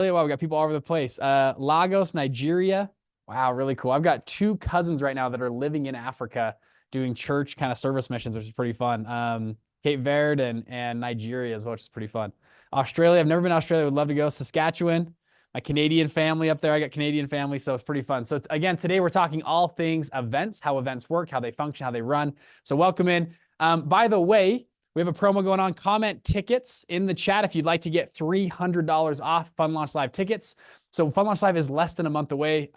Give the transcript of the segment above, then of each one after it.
Wow, we got people all over the place. Lagos, Nigeria. Wow, really cool. I've got two cousins right now that are living in Africa doing church kind of service missions, which is pretty fun. Cape Verde and Nigeria as well, which is pretty fun. Australia, I've never been to Australia. Would love to go. Saskatchewan, my Canadian family up there. I got Canadian family, so it's pretty fun. So again, today we're talking all things events, how events work, how they function, how they run. So welcome in. By the way, we have a promo going on. Comment tickets in the chat if you'd like to get $300 off Fun Launch Live tickets. So Fun Launch Live is less than a month away.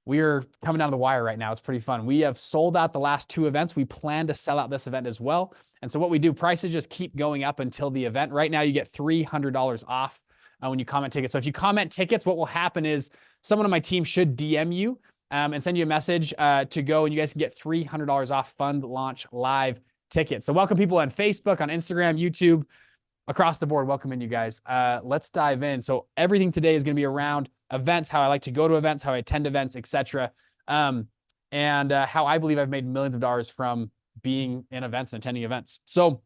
We're coming down the wire right now. It's pretty fun. We have sold out the last two events. We plan to sell out this event as well. And so what we do, prices just keep going up until the event. Right now, you get $300 off when you comment tickets. So if you comment tickets, what will happen is someone on my team should DM you and send you a message to go, and you guys can get $300 off Fun Launch Live tickets. So welcome people on Facebook, on Instagram, YouTube, across the board. Welcome in, you guys. Let's dive in. So everything today is going to be around events, how I like to go to events, how I attend events, etc. And how I believe I've made millions of dollars from being in events and attending events. So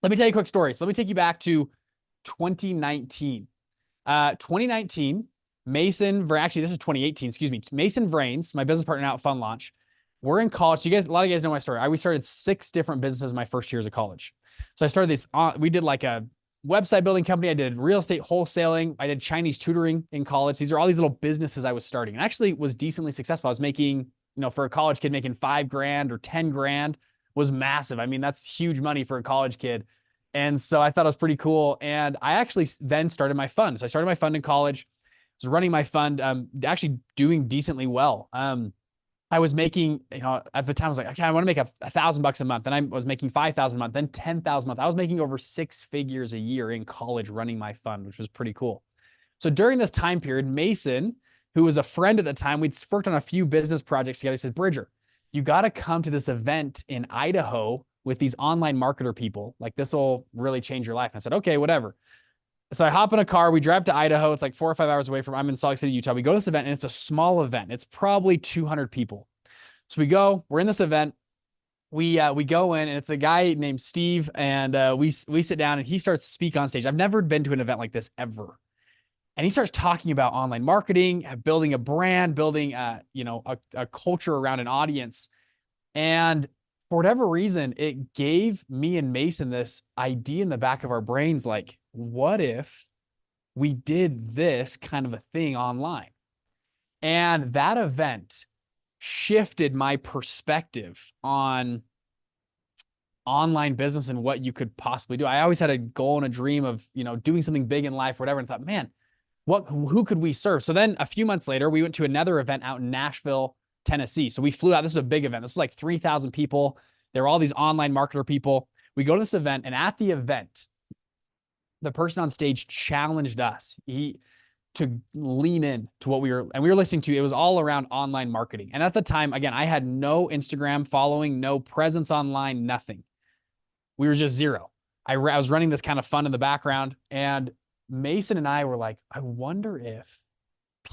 let me tell you a quick story. So let me take you back to 2019. 2019, actually, this is 2018, excuse me. Mason Vrains, my business partner now at Fun Launch, we're in college. A lot of you guys know my story. We started 6 different businesses my first years of college. So I started this, we did like a website building company. I did real estate wholesaling. I did Chinese tutoring in college. These are all these little businesses I was starting, and actually was decently successful. I was making, for a college kid, making $5,000 or $10,000 was massive. I mean, that's huge money for a college kid. And so I thought it was pretty cool. And I actually then started my fund. So I started my fund in college, was running my fund, actually doing decently well. I was making, at the time I was like, okay, I want to make $1,000 a month. And I was making 5,000 a month, then 10,000 a month. I was making over 6 figures a year in college running my fund, which was pretty cool. So during this time period, Mason, who was a friend at the time, we'd worked on a few business projects together. He said, Bridger, you got to come to this event in Idaho with these online marketer people. Like, this will really change your life. And I said, okay, whatever. So I hop in a car, we drive to Idaho. It's like 4 or 5 hours away I'm in Salt Lake City, Utah. We go to this event, and it's a small event. It's probably 200 people. So we're in this event. We go in, and it's a guy named Steve, and we sit down, and he starts to speak on stage. I've never been to an event like this ever. And he starts talking about online marketing, building a brand, building a culture around an audience. And for whatever reason, it gave me and Mason this idea in the back of our brains, like, what if we did this kind of a thing online? And that event shifted my perspective on online business and what you could possibly do. I always had a goal and a dream of, doing something big in life, whatever, and thought, man, who could we serve? So then a few months later, we went to another event out in Nashville, Tennessee. So we flew out. This is a big event. This is like 3,000 people. There were all these online marketer people. We go to this event, and at the event, the person on stage challenged us to lean in to what we were listening to. It was all around online marketing. And at the time, again, I had no Instagram following, no presence online, nothing. We were just zero. I was running this kind of fun in the background, and Mason and I were like, I wonder if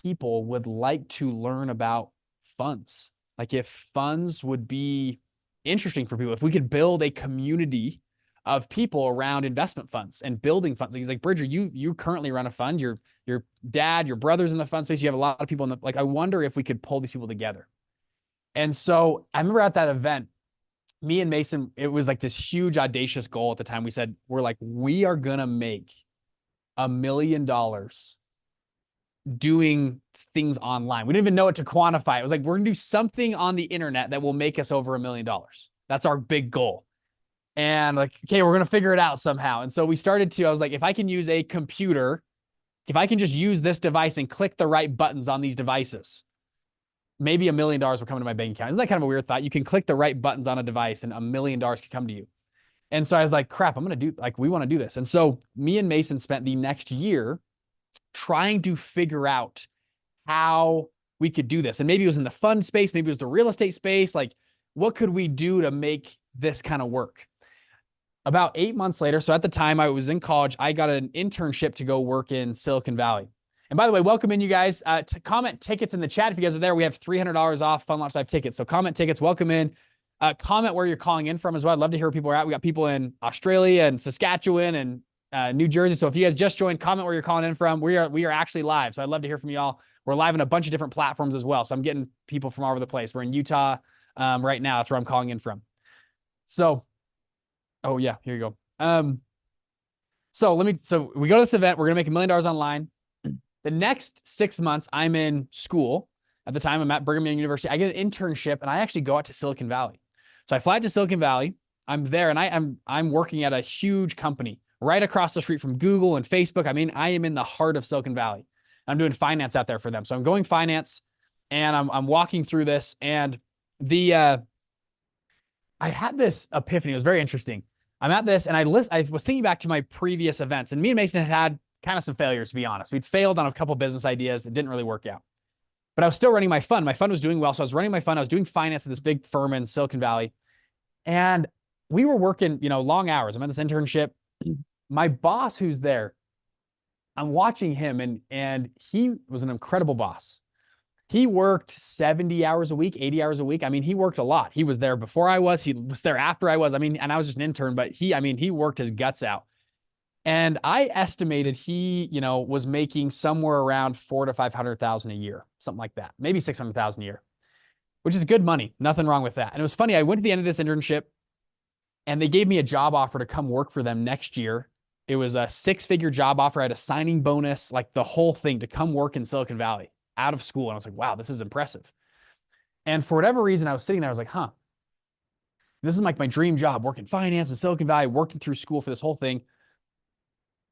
people would like to learn about funds. Like, if funds would be interesting for people, if we could build a community of people around investment funds and building funds. He's like, Bridger, you currently run a fund. Your dad, your brother's in the fund space. You have a lot of people I wonder if we could pull these people together. And so I remember at that event, me and Mason, it was like this huge audacious goal at the time. We said, we are going to make $1 million doing things online. We didn't even know what to quantify. It was like, we're going to do something on the internet that will make us over $1 million. That's our big goal. And like, okay, we're going to figure it out somehow. And so I was like, if I can use a computer, if I can just use this device and click the right buttons on these devices, maybe $1 million will come into my bank account. Isn't that kind of a weird thought? You can click the right buttons on a device and $1 million could come to you. And so I was like, crap, we want to do this. And so me and Mason spent the next year trying to figure out how we could do this. And maybe it was in the fund space, maybe it was the real estate space. Like, what could we do to make this kind of work? About 8 months later, so at the time I was in college, I got an internship to go work in Silicon Valley. And by the way, welcome in, you guys. To comment tickets in the chat. If you guys are there, we have $300 off Fun Launch Live tickets. So comment tickets, welcome in. Comment where you're calling in from as well. I'd love to hear where people are at. We got people in Australia and Saskatchewan and New Jersey. So if you guys just joined, comment where you're calling in from. We are actually live. So I'd love to hear from y'all. We're live on a bunch of different platforms as well. So I'm getting people from all over the place. We're in Utah right now. That's where I'm calling in from. So, oh yeah, here you go. So we go to this event. We're gonna make $1 million online. The next 6 months, I'm in school. At the time, I'm at Brigham Young University. I get an internship, and I actually go out to Silicon Valley. So I fly to Silicon Valley. I'm there, and I'm working at a huge company right across the street from Google and Facebook. I mean, I am in the heart of Silicon Valley. I'm doing finance out there for them. So I'm going finance, and I'm walking through this, and I had this epiphany. It was very interesting. I'm at this, and I was thinking back to my previous events, and me and Mason had kind of some failures, to be honest. We'd failed on a couple business ideas that didn't really work out. But I was still running my fund. My fund was doing well. So I was running my fund. I was doing finance at this big firm in Silicon Valley. And we were working, long hours. I'm at this internship. My boss who's there, I'm watching him, and he was an incredible boss. He worked 70 hours a week, 80 hours a week. I mean, he worked a lot. He was there before I was. He was there after I was. I mean, and I was just an intern, but he worked his guts out. And I estimated he, was making somewhere around $400,000 to $500,000 a year, something like that, maybe $600,000 a year, which is good money. Nothing wrong with that. And it was funny. I went to the end of this internship, and they gave me a job offer to come work for them next year. It was a 6-figure job offer. I had a signing bonus, like the whole thing, to come work in Silicon Valley out of school. And I was like, wow, this is impressive. And for whatever reason, I was sitting there. I was like, this is like my dream job, working finance in Silicon Valley, working through school for this whole thing.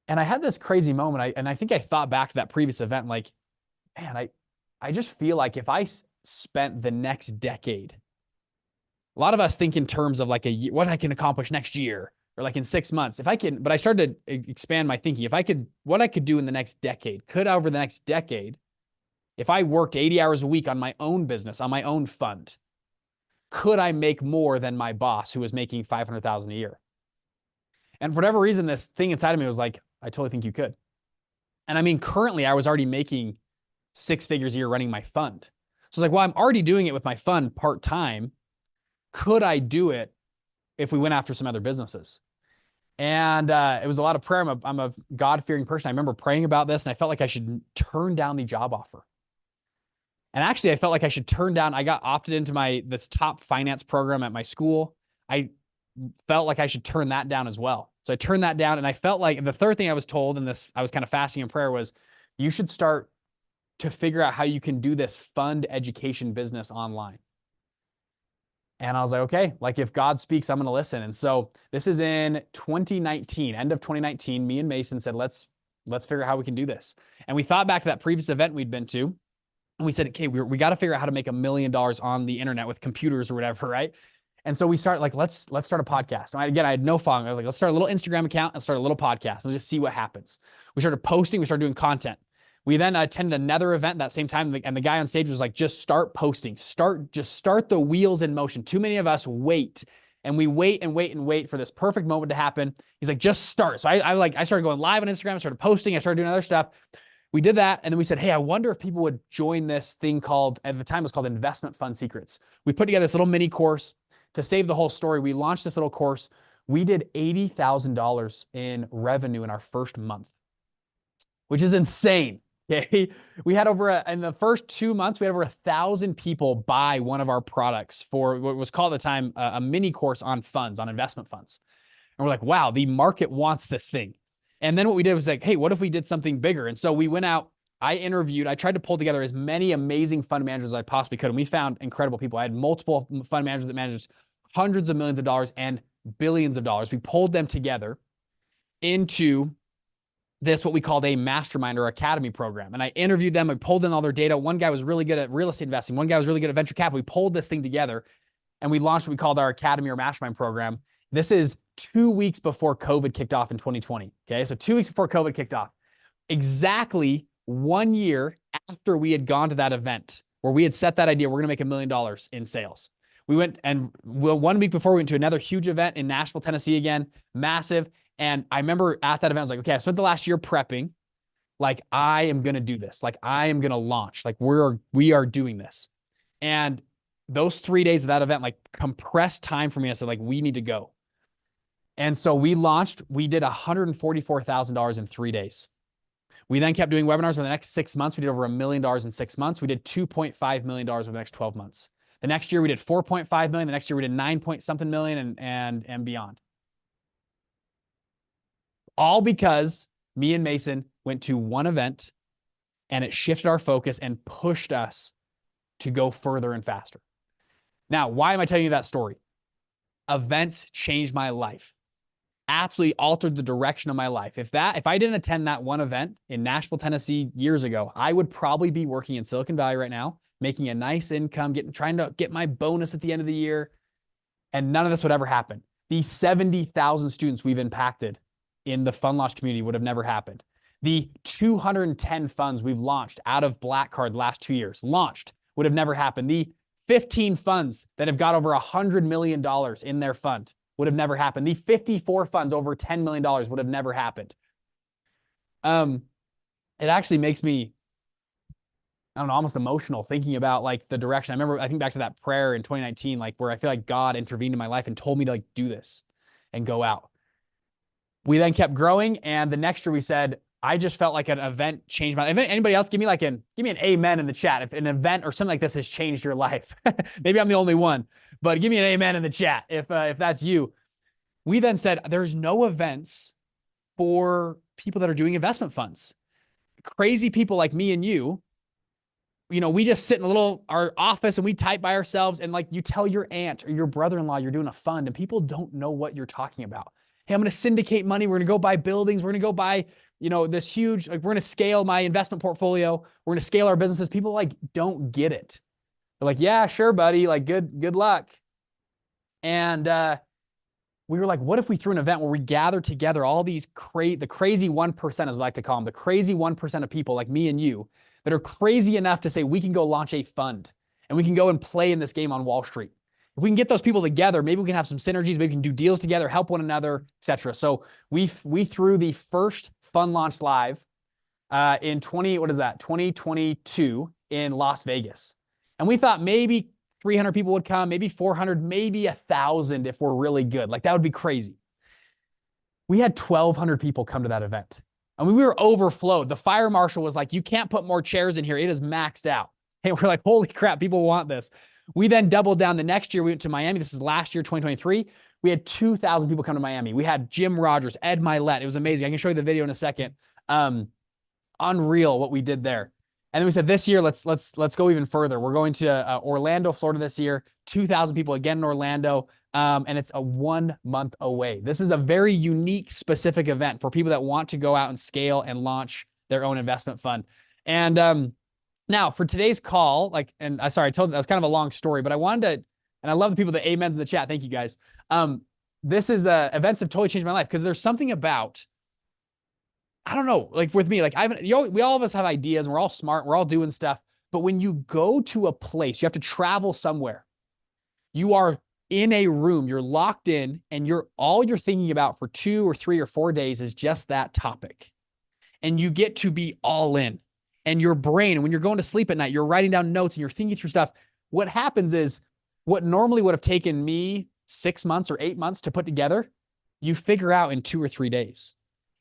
And I had this crazy moment. I think I thought back to that previous event, like, man, I just feel like if I spent the next decade, a lot of us think in terms of like what I can accomplish next year or like in 6 months. But I started to expand my thinking. What I could do in the next decade, over the next decade, if I worked 80 hours a week on my own business, on my own fund, could I make more than my boss who was making $500,000 a year? And for whatever reason, this thing inside of me was like, I totally think you could. And I mean, currently I was already making 6 figures a year running my fund. So it's like, well, I'm already doing it with my fund part-time. Could I do it if we went after some other businesses? And it was a lot of prayer. I'm a God-fearing person. I remember praying about this, and I felt like I should turn down the job offer. And actually, I felt like I should turn down. I got opted into this top finance program at my school. I felt like I should turn that down as well. So I turned that down, and I felt like the third thing I was told in this, I was kind of fasting in prayer, was you should start to figure out how you can do this fund education business online. And I was like, okay, like if God speaks, I'm going to listen. And so this is in 2019, end of 2019, me and Mason said, let's figure out how we can do this. And we thought back to that previous event we'd been to, and we said, okay, we got to figure out how to make $1 million on the internet with computers or whatever, right? And so we start like, let's start a podcast. And I had no following. I was like, let's start a little Instagram account and start a little podcast and just see what happens. We started posting. We started doing content. We then attended another event that same time, and the guy on stage was like, just start posting. Just start the wheels in motion. Too many of us wait, and we wait and wait and wait for this perfect moment to happen. He's like, just start. So I started going live on Instagram. I started posting. I started doing other stuff. We did that, and then we said, hey, I wonder if people would join this thing called, at the time it was called Investment Fund Secrets. We put together this little mini course. To save the whole story, we launched this little course. We did $80,000 in revenue in our first month, which is insane. Okay. We had in the first 2 months, we had over 1,000 people buy one of our products for what was called at the time a mini course on funds, on investment funds. And we're like, wow, the market wants this thing. And then what we did was like, hey, what if we did something bigger? And so we went out, I tried to pull together as many amazing fund managers as I possibly could. And we found incredible people. I had multiple fund managers that managed hundreds of millions of dollars and billions of dollars. We pulled them together into this, what we called a mastermind or academy program. And I interviewed them. I pulled in all their data. One guy was really good at real estate investing. One guy was really good at venture capital. We pulled this thing together, and we launched what we called our academy or mastermind program. This is 2 weeks before COVID kicked off in 2020. Okay. So 2 weeks before COVID kicked off, exactly 1 year after we had gone to that event where we had set that idea, we're going to make $1 million in sales. We went, and 1 week before, we went to another huge event in Nashville, Tennessee again, massive. And I remember at that event, I was like, okay, I spent the last year prepping. Like, I am going to do this. Like, I am going to launch. Like, we are doing this. And those 3 days of that event, like, compressed time for me. I said, like, we need to go. And so we did $144,000 in 3 days. We then kept doing webinars for the next 6 months. We did over $1 million in 6 months. We did $2.5 million over the next 12 months. The next year we did 4.5 million. The next year we did 9 point something million and beyond. All because me and Mason went to one event and it shifted our focus and pushed us to go further and faster. Now, why am I telling you that story? Events changed my life. Absolutely altered the direction of my life. If I didn't attend that one event in Nashville, Tennessee years ago, I would probably be working in Silicon Valley right now, making a nice income, trying to get my bonus at the end of the year, and none of this would ever happen. These 70,000 students we've impacted in the fund launch community would have never happened. The 210 funds we've launched out of Black Card the last 2 years, launched, would have never happened. The 15 funds that have got over $100 million in their fund would have never happened. The 54 funds over $10 million would have never happened. It actually makes me, I don't know, almost emotional thinking about like the direction. I think back to that prayer in 2019, like where I feel like God intervened in my life and told me to like do this and go out. We then kept growing, and the next year we said, I just felt like an event changed my life. Anybody else give me an amen in the chat if an event or something like this has changed your life. Maybe I'm the only one, but give me an amen in the chat if that's you. We then said there's no events for people that are doing investment funds. Crazy people like me and you, we just sit in our office and we type by ourselves, and like you tell your aunt or your brother-in-law you're doing a fund and people don't know what you're talking about. Hey, I'm going to syndicate money. We're going to go buy buildings. We're going to go buy, this huge, we're going to scale my investment portfolio. We're going to scale our businesses. People like don't get it. They're like, yeah, sure, buddy. Like good luck. And we were like, what if we threw an event where we gather together all these the crazy 1%, as we like to call them, the crazy 1% of people like me and you that are crazy enough to say we can go launch a fund and we can go and play in this game on Wall Street. If we can get those people together, maybe we can have some synergies, maybe we can do deals together, help one another, etc. So we threw the first fund launch live in 2022 in Las Vegas. And we thought maybe 300 people would come, maybe 400, maybe 1,000 if we're really good. Like that would be crazy. We had 1,200 people come to that event. I mean, we were overflowed. The fire marshal was like, you can't put more chairs in here. It is maxed out. And we're like, holy crap, people want this. We then doubled down. The next year we went to Miami. This is last year, 2023. We had 2,000 people come to Miami. We had Jim Rogers, Ed Milet. It was amazing. I can show you the video in a second. Unreal what we did there. And then we said this year, let's go even further. We're going to Orlando, Florida this year. 2,000 people again in Orlando. And it's a 1 month away. This is a very unique, specific event for people that want to go out and scale and launch their own investment fund. And now for today's call, sorry, I told that was kind of a long story, but I wanted to, and I love the people that amens in the chat. Thank you guys. This is events have totally changed my life because there's something about, I don't know, like with me, like we all of us have ideas and we're all smart, we're all doing stuff. But when you go to a place, you have to travel somewhere. You are in a room, you're locked in, and all you're thinking about for 2 or 3 or 4 days is just that topic. And you get to be all in. And your brain, when you're going to sleep at night, you're writing down notes and you're thinking through stuff. What happens is what normally would have taken me 6 months or 8 months to put together, you figure out in 2 or 3 days.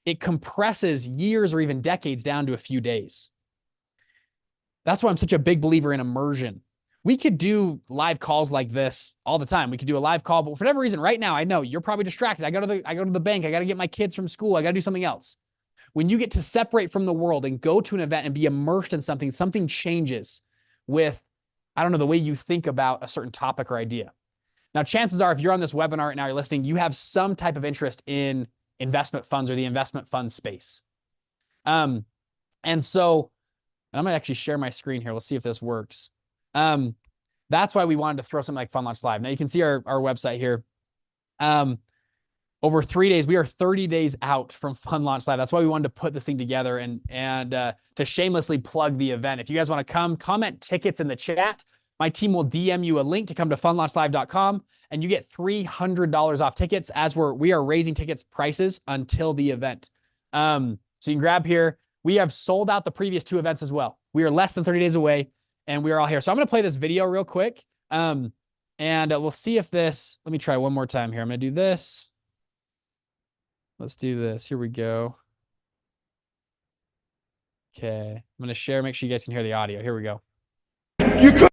It compresses years or even decades down to a few days. That's why I'm such a big believer in immersion. We could do live calls like this all the time. We could do a live call, but for whatever reason, right now, I know you're probably distracted. I go to the bank. I got to get my kids from school. I got to do something else. When you get to separate from the world and go to an event and be immersed in something changes with, I don't know, the way you think about a certain topic or idea. Now, chances are, if you're on this webinar right now, you're listening, you have some type of interest in investment funds or the investment fund space. And I'm going to actually share my screen here. Let's see if this works. That's why we wanted to throw something like Fund Launch Live. Now you can see our website here. Over 3 days, we are 30 days out from Fund Launch Live. That's why we wanted to put this thing together and to shamelessly plug the event. If you guys want to come, comment tickets in the chat. My team will DM you a link to come to fundlaunchlive.com and you get $300 off tickets as we are raising tickets prices until the event. So you can grab here. We have sold out the previous 2 events as well. We are less than 30 days away and we are all here. So I'm going to play this video real quick. And we'll see if let me try one more time here. I'm going to do this. Let's do this. Here we go. Okay. I'm going to share. Make sure you guys can hear the audio. Here we go. You could.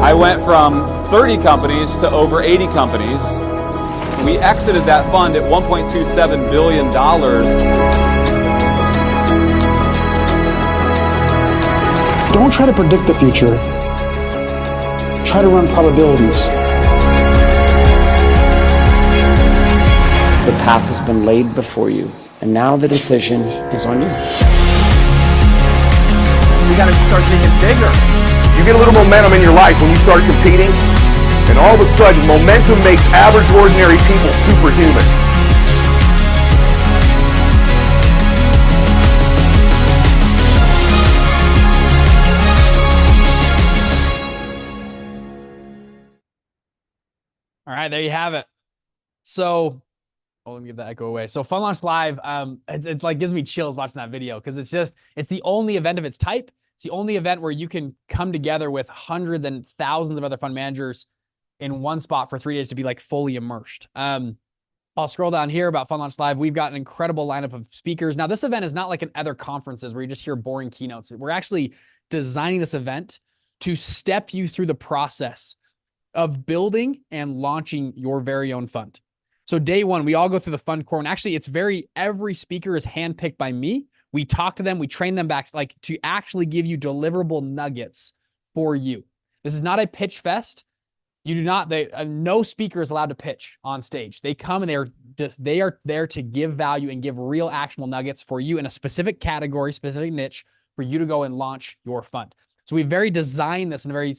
I went from 30 companies to over 80 companies. We exited that fund at $1.27 billion. Don't try to predict the future. Try to run probabilities. The path has been laid before you, and now the decision is on you. You gotta start thinking bigger. You get a little momentum in your life when you start competing, and all of a sudden, momentum makes average, ordinary people superhuman. All right, there you have it. So, let me give that echo away. So Fun Launch Live, it's like gives me chills watching that video because it's the only event of its type. It's the only event where you can come together with hundreds and thousands of other fund managers in one spot for 3 days to be like fully immersed. I'll scroll down here about Fun Launch Live. We've got an incredible lineup of speakers. Now, this event is not like in other conferences where you just hear boring keynotes. We're actually designing this event to step you through the process of building and launching your very own fund. So day one, we all go through the fund core, and actually every speaker is handpicked by me. We talk to them, we train them back like to actually give you deliverable nuggets for you. This is not a pitch fest. You do not, no speaker is allowed to pitch on stage. They come and they are there to give value and give real actionable nuggets for you in a specific category, specific niche for you to go and launch your fund. So we very designed this in a very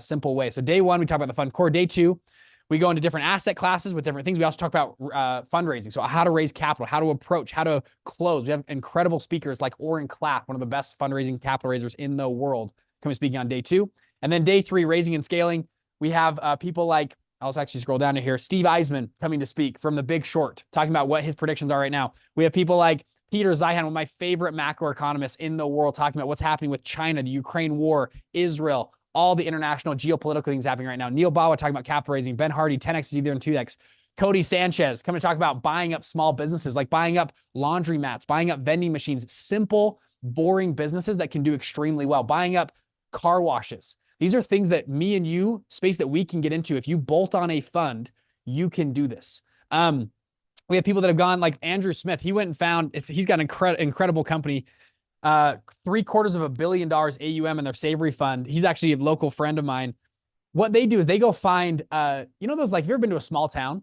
simple way. So day one, we talk about the fund core. Day two, we go into different asset classes with different things. We also talk about fundraising. So how to raise capital, how to approach, how to close. We have incredible speakers like Oren Clapp, one of the best fundraising capital raisers in the world, coming speaking on day two. And then day three, raising and scaling. We have people like, I'll actually scroll down to here, Steve Eisman coming to speak from The Big Short, talking about what his predictions are right now. We have people like Peter Zeihan, one of my favorite macroeconomists in the world, talking about what's happening with China, the Ukraine war, Israel, all the international geopolitical things happening right now. Neil Bawa talking about capital raising, Ben Hardy, 10x is either in 2x. Cody Sanchez coming to talk about buying up small businesses, like buying up laundry mats, buying up vending machines, simple, boring businesses that can do extremely well, buying up car washes. These are things that me and you, space that we can get into. If you bolt on a fund, you can do this. We have people that have gone like Andrew Smith. He went and found, he's got an incredible company, $750 million AUM in their Savory fund. He's actually a local friend of mine. What they do is they go find, you know, those, like, have you ever been to a small town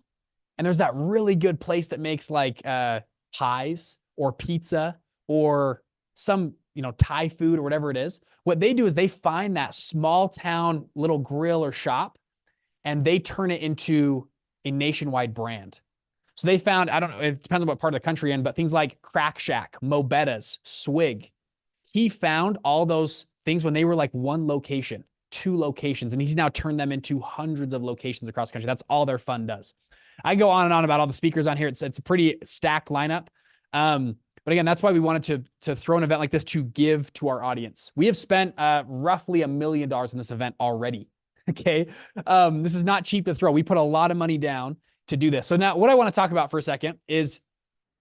and there's that really good place that makes like pies or pizza or some, you know, Thai food or whatever it is. What they do is they find that small town little grill or shop and they turn it into a nationwide brand. So they found, I don't know, it depends on what part of the country you're in, but things like Crack Shack, Mo Betta's, Swig. He found all those things when they were like one location, 2 locations, and he's now turned them into hundreds of locations across the country. That's all their fund does. I go on and on about all the speakers on here. It's a pretty stacked lineup. But again, that's why we wanted to throw an event like this to give to our audience. We have spent roughly $1 million in this event already. Okay. This is not cheap to throw. We put a lot of money down to do this. So now what I want to talk about for a second is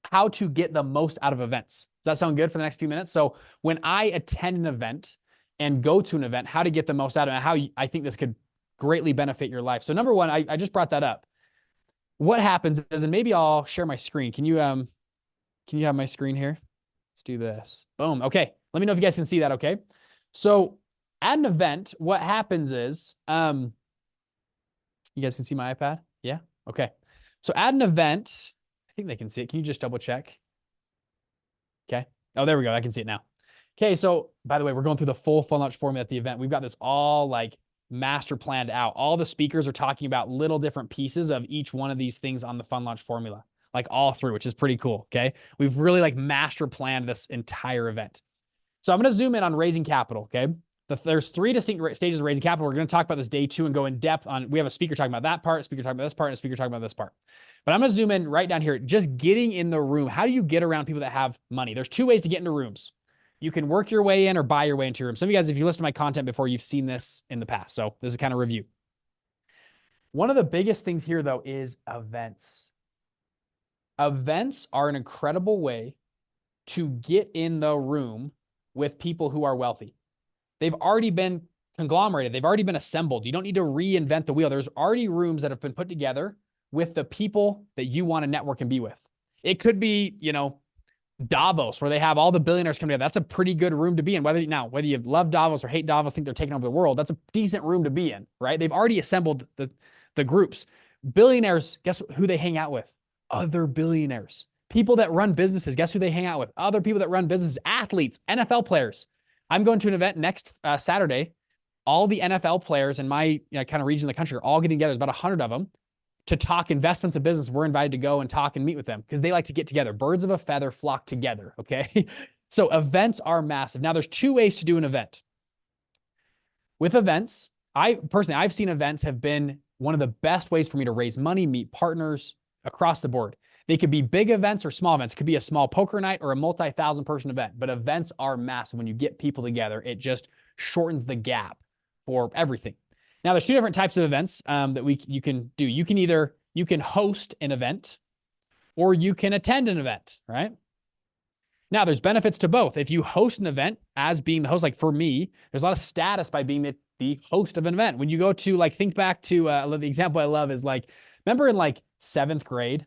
how to get the most out of events. Does that sound good for the next few minutes? So when I attend an event and go to an event, how to get the most out of it, how I think this could greatly benefit your life. So number one, I just brought that up. What happens is, and maybe I'll share my screen. Can you have my screen here? Let's do this. Boom. Okay. Let me know if you guys can see that. Okay. So at an event, what happens is, you guys can see my iPad? Yeah. Okay. So at an event, I think they can see it. Can you just double check? Okay. Oh, there we go. I can see it now. Okay. So by the way, we're going through the full Fun Launch formula at the event. We've got this all like master planned out. All the speakers are talking about little different pieces of each one of these things on the Fun Launch formula, like all through, which is pretty cool. Okay. We've really like master planned this entire event. So I'm going to zoom in on raising capital. Okay. There's 3 distinct stages of raising capital. We're going to talk about this day 2 and go in depth on, we have a speaker talking about that part, a speaker talking about this part, and a speaker talking about this part. But I'm going to zoom in right down here, just getting in the room. How do you get around people that have money? There's 2 ways to get into rooms. You can work your way in or buy your way into your room. Some of you guys, if you listen to my content before, you've seen this in the past. So this is kind of review. One of the biggest things here, though, is events. Events are an incredible way to get in the room with people who are wealthy. They've already been conglomerated. They've already been assembled. You don't need to reinvent the wheel. There's already rooms that have been put together with the people that you want to network and be with. It could be, Davos, where they have all the billionaires come together. That's a pretty good room to be in. Whether you love Davos or hate Davos, think they're taking over the world, that's a decent room to be in, right? They've already assembled the groups. Billionaires, guess who they hang out with? Other billionaires. People that run businesses, guess who they hang out with? Other people that run businesses, athletes, NFL players. I'm going to an event next Saturday. All the NFL players in my kind of region of the country are all getting together. There's about 100 of them to talk investments and business. We're invited to go and talk and meet with them because they like to get together. Birds of a feather flock together, okay? So events are massive. Now, there's two ways to do an event. With events, I've seen events have been one of the best ways for me to raise money, meet partners across the board. They could be big events or small events. It could be a small poker night or a multi-thousand person event, but events are massive. When you get people together, it just shortens the gap for everything. Now, there's two different types of events that you can do. You can host an event or you can attend an event, right? Now, there's benefits to both. If you host an event as being the host, like for me, there's a lot of status by being the host of an event. When you go to think back to the example I love is remember in 7th grade?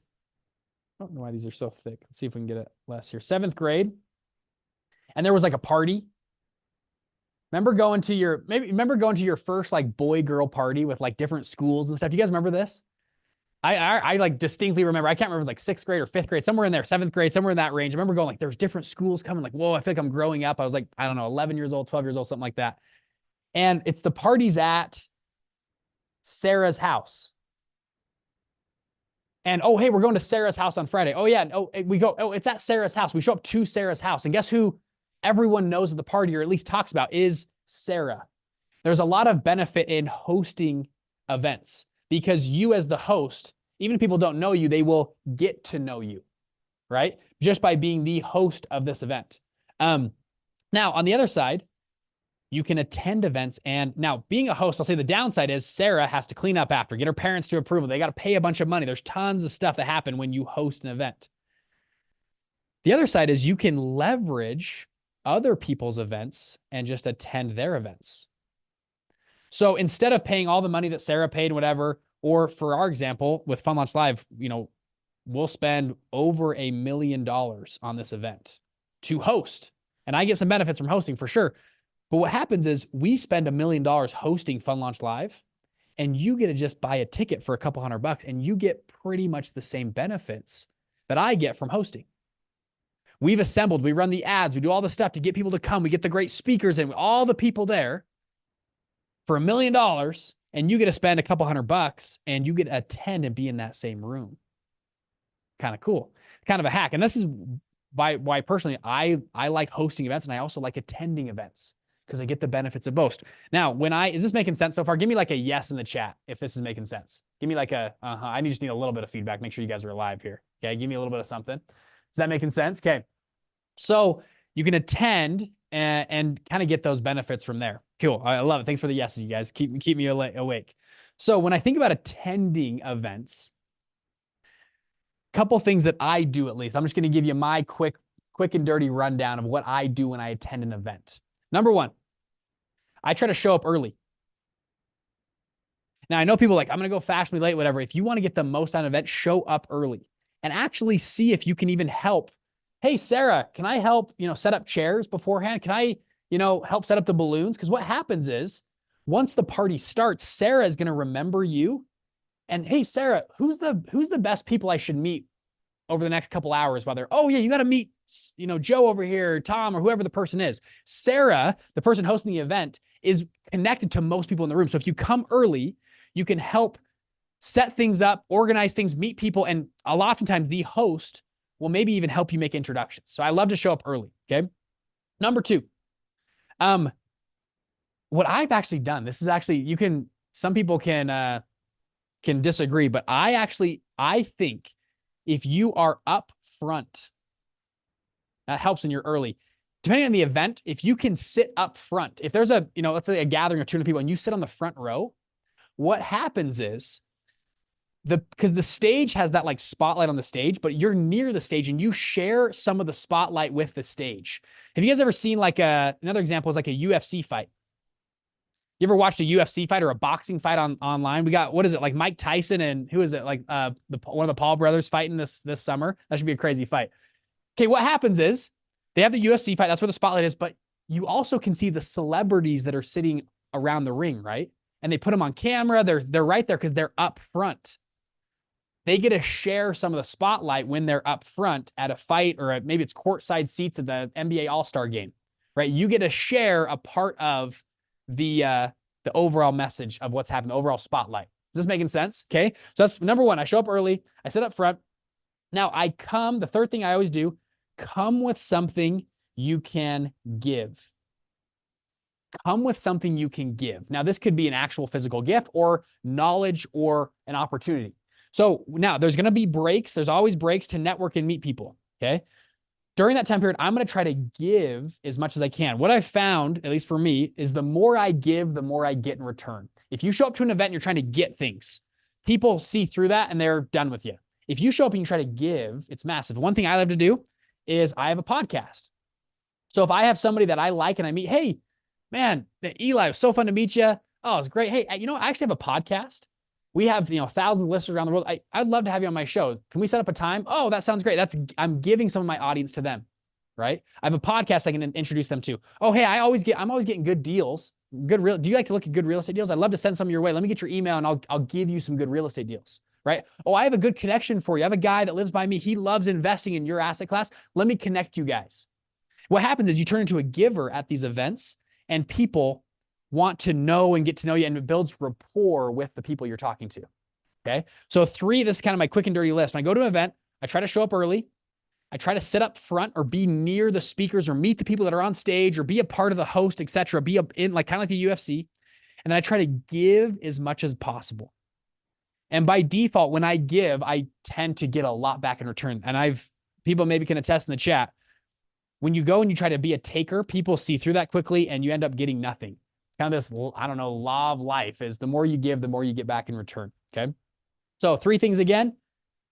I don't know why these are so thick. Let's see if we can get it less here. 7th grade. And there was a party. Remember going to your first boy-girl party with different schools and stuff? You guys remember this? I distinctly remember. I can't remember if it was 6th grade or 5th grade, somewhere in there, 7th grade, somewhere in that range. I remember going there's different schools coming. Whoa, I feel like I'm growing up. I was I don't know, 11 years old, 12 years old, something like that. And it's the parties at Sarah's house. And, oh, hey, we're going to Sarah's house on Friday. Oh, yeah. Oh, it's at Sarah's house. We show up to Sarah's house. And guess who everyone knows at the party, or at least talks about, is Sarah. There's a lot of benefit in hosting events because you as the host, even if people don't know you, they will get to know you, right? Just by being the host of this event. Now, on the other side, you can attend events. And now being a host, I'll say the downside is Sarah has to clean up after, get her parents to approval. They got to pay a bunch of money. There's tons of stuff that happen when you host an event. The other side is you can leverage other people's events and just attend their events. So instead of paying all the money that Sarah paid, whatever, or for our example, with Fun Launch Live, we'll spend over $1 million on this event to host. And I get some benefits from hosting for sure. But what happens is we spend $1 million hosting Fun Launch Live, and you get to just buy a ticket for a couple $100, and you get pretty much the same benefits that I get from hosting. We've assembled, we run the ads, we do all the stuff to get people to come. We get the great speakers in, all the people there for $1 million, and you get to spend a couple $100, and you get to attend and be in that same room. Kind of cool. Kind of a hack. And this is why personally I like hosting events, and I also like attending events, because I get the benefits of both. Now, is this making sense so far? Give me a yes in the chat if this is making sense. Give me I just need a little bit of feedback. Make sure you guys are alive here. Okay, give me a little bit of something. Is that making sense? Okay. So you can attend and kind of get those benefits from there. Cool. I love it. Thanks for the yeses, you guys. Keep me awake. So when I think about attending events, couple things that I do, at least, I'm just going to give you my quick and dirty rundown of what I do when I attend an event. Number one, I try to show up early. Now, I know people I'm going to go fashionably late, whatever. If you want to get the most out of an event, show up early and actually see if you can even help. Hey, Sarah, can I help, set up chairs beforehand? Can I, help set up the balloons? Because what happens is once the party starts, Sarah is going to remember you. And hey, Sarah, who's the best people I should meet over the next couple hours? While oh yeah, you got to meet, Joe over here, Tom, or whoever the person is. Sarah, the person hosting the event, is connected to most people in the room. So if you come early, you can help set things up, organize things, meet people, and a lot of times the host will maybe even help you make introductions. So I love to show up early. Okay. Number two, what I've actually done, this is actually, some people can disagree, but I think if you are up front, that helps when you're early. depending on the event, if you can sit up front, if there's a, let's say a gathering of 200 people and you sit on the front row, what happens is because the stage has that like spotlight on the stage, but you're near the stage and you share some of the spotlight with the stage. Have you guys ever seen like another example is like a UFC fight? You ever watched a UFC fight or a boxing fight online? We got, what is it, like Mike Tyson and who is it, like one of the Paul brothers fighting this summer? That should be a crazy fight. Okay, what happens is they have the UFC fight. That's where the spotlight is, but you also can see the celebrities that are sitting around the ring, right? And they put them on camera. They're right there because they're up front. They get to share some of the spotlight when they're up front at a fight, or maybe it's courtside seats at the NBA All-Star game, right? You get to share a part of the overall message of what's happening, the overall spotlight. Is this making sense? Okay. So that's number one. I show up early. I sit up front. Now the third thing I always do, come with something you can give. Come with something you can give. Now, this could be an actual physical gift or knowledge or an opportunity. So now there's going to be breaks. There's always breaks to network and meet people. Okay. During that time period, I'm going to try to give as much as I can. What I found, at least for me, is the more I give, the more I get in return. If you show up to an event and you're trying to get things, people see through that and they're done with you. If you show up and you try to give, it's massive. One thing I love to do is I have a podcast. So if I have somebody that I like and I meet, hey, man, Eli, it was so fun to meet you. Oh, it's great. Hey, I actually have a podcast. We have, thousands of listeners around the world. I'd love to have you on my show. Can we set up a time? Oh, that sounds great. I'm giving some of my audience to them, right? I have a podcast I can introduce them to. Oh, hey, I'm always getting good deals. Do you like to look at good real estate deals? I'd love to send some your way. Let me get your email and I'll give you some good real estate deals, right? Oh, I have a good connection for you. I have a guy that lives by me. He loves investing in your asset class. Let me connect you guys. What happens is you turn into a giver at these events and people want to know and get to know you, and it builds rapport with the people you're talking to. Okay. So this is kind of my quick and dirty list. When I go to an event, I try to show up early. I try to sit up front or be near the speakers or meet the people that are on stage or be a part of the host, etc. Be in like kind of like the UFC. And then I try to give as much as possible. And by default, when I give, I tend to get a lot back in return. And people maybe can attest in the chat. When you go and you try to be a taker, people see through that quickly and you end up getting nothing. Kind of this, law of life is the more you give, the more you get back in return. Okay. So 3 things again.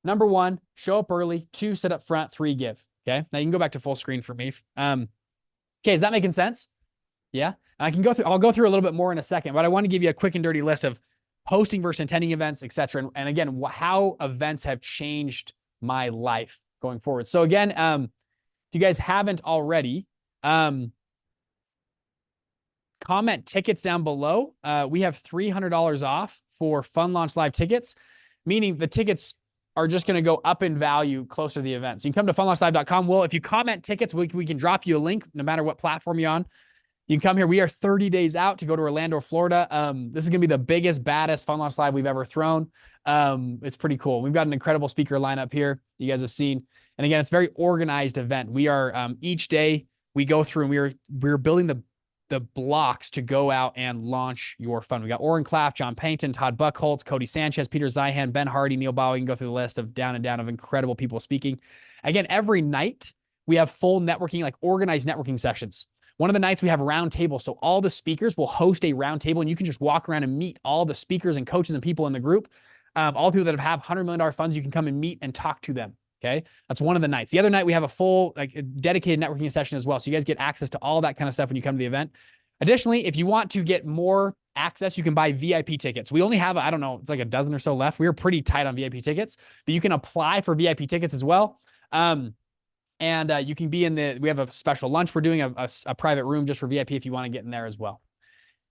Number 1, show up early. 2, sit up front. 3, give. Okay. Now you can go back to full screen for me. Okay. Is that making sense? Yeah. And I'll go through a little bit more in a second, but I want to give you a quick and dirty list of hosting versus attending events, etc. And again, how events have changed my life going forward. So again, if you guys haven't already, comment tickets down below. We have $300 off for Fun Launch Live tickets, meaning the tickets are just going to go up in value closer to the event. So you can come to funlaunchlive.com. Well, if you comment tickets, we can drop you a link no matter what platform you're on. You can come here. We are 30 days out to go to Orlando, Florida. This is going to be the biggest, baddest Fun Launch Live we've ever thrown. It's pretty cool. We've got an incredible speaker lineup here you guys have seen. And again, it's a very organized event. We are each day we go through and we're building the blocks to go out and launch your fund. We got Oren Klaff, John Payton, Todd Buchholz, Cody Sanchez, Peter Zihan, Ben Hardy, Neil Bauer. You can go through the list of down and down of incredible people speaking. Again, every night we have full networking, like organized networking sessions. One of the nights we have a round table. So all the speakers will host a round table and you can just walk around and meet all the speakers and coaches and people in the group. All the people that have $100 million funds, you can come and meet and talk to them. Okay. That's one of the nights. The other night we have a full dedicated networking session as well. So you guys get access to all that kind of stuff when you come to the event. Additionally, if you want to get more access, you can buy VIP tickets. We only have, I don't know, it's like a dozen or so left. We are pretty tight on VIP tickets, but you can apply for VIP tickets as well. And you can be we have a special lunch. We're doing a private room just for VIP if you want to get in there as well.